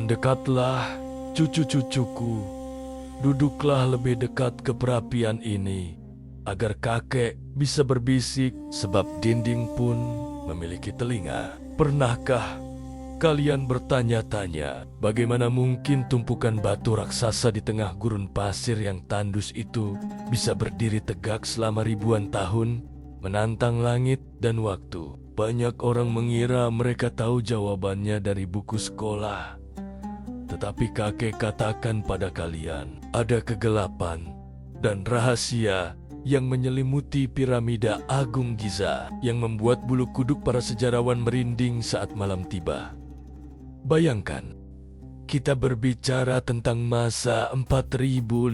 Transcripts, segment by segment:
Mendekatlah, cucu-cucuku. Duduklah lebih dekat ke perapian ini, agar kakek bisa berbisik sebab dinding pun memiliki telinga. Pernahkah kalian bertanya-tanya bagaimana mungkin tumpukan batu raksasa di tengah gurun pasir yang tandus itu bisa berdiri tegak selama ribuan tahun, menantang langit dan waktu? Banyak orang mengira mereka tahu jawabannya dari buku sekolah. Tetapi kakek katakan pada kalian, ada kegelapan dan rahasia yang menyelimuti piramida Agung Giza yang membuat bulu kuduk para sejarawan merinding saat malam tiba. Bayangkan, kita berbicara tentang masa 4.500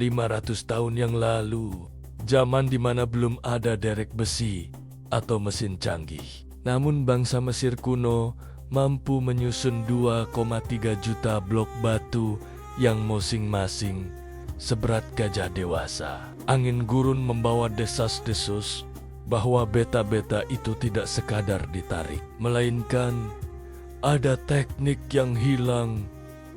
tahun yang lalu, zaman di mana belum ada derek besi atau mesin canggih. Namun bangsa Mesir kuno mampu menyusun 2,3 juta blok batu yang masing-masing seberat gajah dewasa. Angin gurun membawa desas-desus bahwa beta-beta itu tidak sekadar ditarik, melainkan ada teknik yang hilang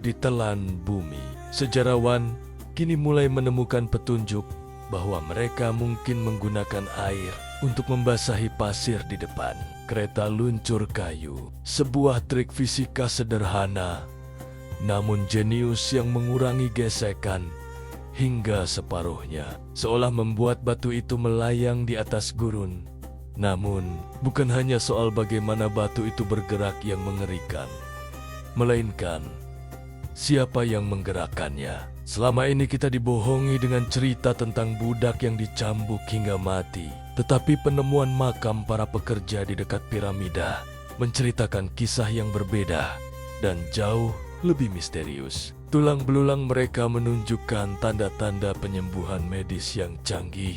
ditelan bumi. Sejarawan kini mulai menemukan petunjuk bahwa mereka mungkin menggunakan air untuk membasahi pasir di depan. Kereta luncur kayu, sebuah trik fisika sederhana, namun jenius yang mengurangi gesekan hingga separuhnya, seolah membuat batu itu melayang di atas gurun. Namun, bukan hanya soal bagaimana batu itu bergerak yang mengerikan, melainkan siapa yang menggerakkannya. Selama ini kita dibohongi dengan cerita tentang budak yang dicambuk hingga mati. Tetapi penemuan makam para pekerja di dekat piramida menceritakan kisah yang berbeda dan jauh lebih misterius. Tulang belulang mereka menunjukkan tanda-tanda penyembuhan medis yang canggih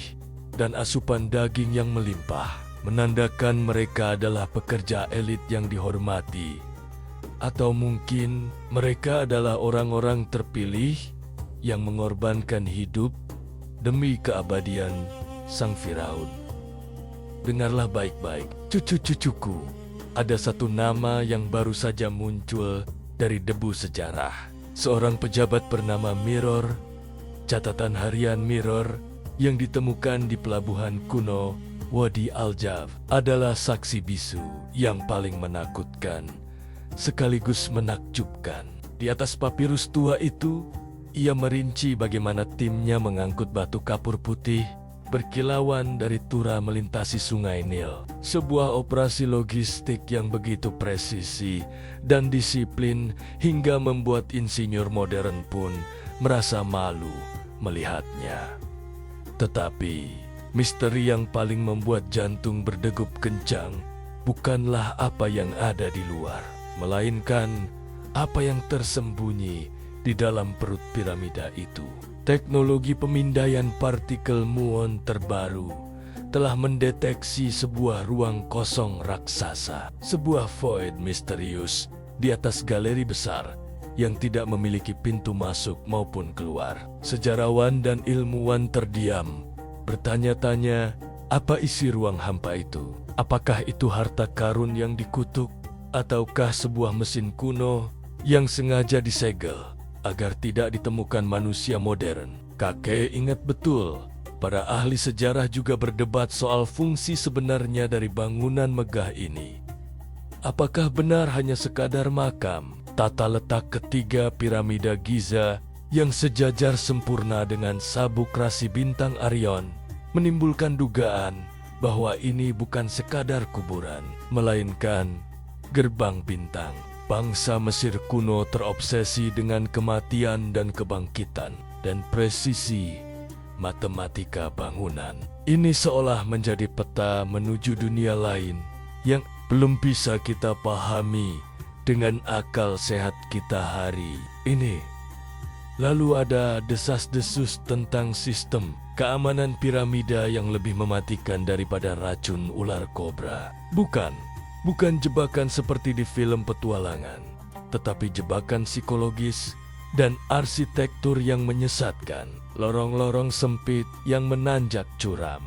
dan asupan daging yang melimpah, menandakan mereka adalah pekerja elit yang dihormati. Atau mungkin mereka adalah orang-orang terpilih yang mengorbankan hidup demi keabadian sang Firaun. Dengarlah baik-baik, cucu-cucuku. Ada satu nama yang baru saja muncul dari debu sejarah. Seorang pejabat bernama Mirror, catatan harian Mirror yang ditemukan di pelabuhan kuno Wadi Al-Jaf adalah saksi bisu yang paling menakutkan sekaligus menakjubkan. Di atas papirus tua itu, ia merinci bagaimana timnya mengangkut batu kapur putih berkilauan dari Tura melintasi sungai Nil. Sebuah operasi logistik yang begitu presisi dan disiplin hingga membuat insinyur modern pun merasa malu melihatnya. Tetapi misteri yang paling membuat jantung berdegup kencang bukanlah apa yang ada di luar, melainkan apa yang tersembunyi di dalam perut piramida itu. Teknologi pemindaian partikel muon terbaru telah mendeteksi sebuah ruang kosong raksasa, sebuah void misterius di atas galeri besar yang tidak memiliki pintu masuk maupun keluar. Sejarawan dan ilmuwan terdiam, bertanya-tanya, apa isi ruang hampa itu? Apakah itu harta karun yang dikutuk, ataukah sebuah mesin kuno yang sengaja disegel agar tidak ditemukan manusia modern? Kakek ingat betul, para ahli sejarah juga berdebat soal fungsi sebenarnya dari bangunan megah ini. Apakah benar hanya sekadar makam? Tata letak ketiga piramida Giza yang sejajar sempurna dengan sabuk rasi bintang Arion menimbulkan dugaan bahwa ini bukan sekadar kuburan, melainkan gerbang bintang. Bangsa Mesir kuno terobsesi dengan kematian dan kebangkitan dan presisi matematika bangunan. Ini seolah menjadi peta menuju dunia lain yang belum bisa kita pahami dengan akal sehat kita hari ini. Lalu ada desas-desus tentang sistem keamanan piramida yang lebih mematikan daripada racun ular kobra. Bukan jebakan seperti di film petualangan, tetapi jebakan psikologis dan arsitektur yang menyesatkan. Lorong-lorong sempit yang menanjak curam,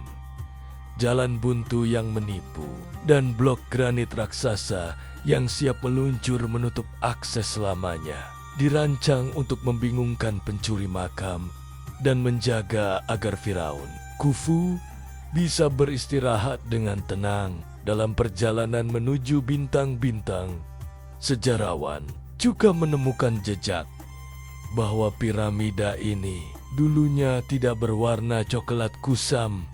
jalan buntu yang menipu, dan blok granit raksasa yang siap meluncur menutup akses selamanya. dirancang untuk membingungkan pencuri makam dan menjaga agar Firaun, Khufu, bisa beristirahat dengan tenang dalam perjalanan menuju bintang-bintang. Sejarawan juga menemukan jejak bahwa piramida ini dulunya tidak berwarna coklat kusam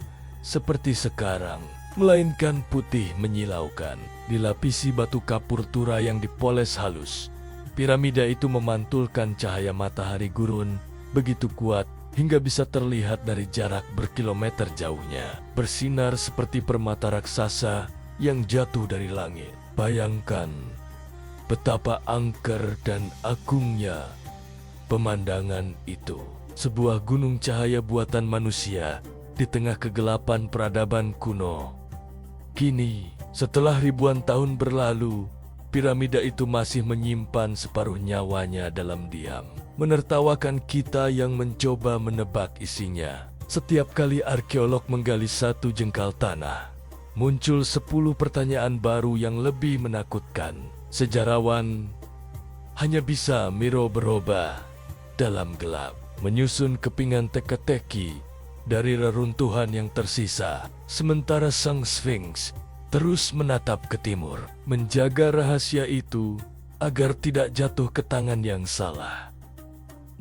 seperti sekarang, melainkan putih menyilaukan, dilapisi batu kapur tura yang dipoles halus. Piramida itu memantulkan cahaya matahari gurun begitu kuat hingga bisa terlihat dari jarak berkilometer jauhnya, bersinar seperti permata raksasa yang jatuh dari langit. Bayangkan betapa angker dan agungnya pemandangan itu. Sebuah gunung cahaya buatan manusia di tengah kegelapan peradaban kuno. Kini, setelah ribuan tahun berlalu, piramida itu masih menyimpan separuh nyawanya dalam diam, menertawakan kita yang mencoba menebak isinya. Setiap kali arkeolog menggali satu jengkal tanah, muncul 10 pertanyaan baru yang lebih menakutkan. Sejarawan hanya bisa miroba dalam gelap, menyusun kepingan teka-teki dari reruntuhan yang tersisa, sementara sang Sphinx terus menatap ke timur, menjaga rahasia itu agar tidak jatuh ke tangan yang salah.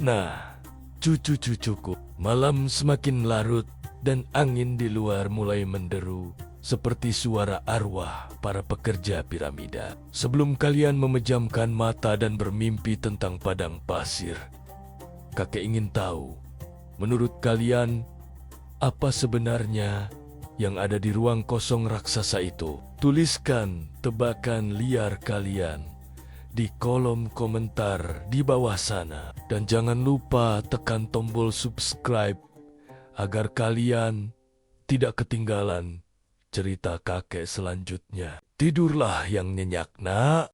Nah, cucu-cucuku, malam semakin larut dan angin di luar mulai menderu seperti suara arwah para pekerja piramida. Sebelum kalian memejamkan mata dan bermimpi tentang padang pasir, kakek ingin tahu, menurut kalian, apa sebenarnya yang ada di ruang kosong raksasa itu? Tuliskan tebakan liar kalian di kolom komentar di bawah sana. Dan jangan lupa tekan tombol subscribe agar kalian tidak ketinggalan cerita kakek selanjutnya. Tidurlah yang nyenyak, nak.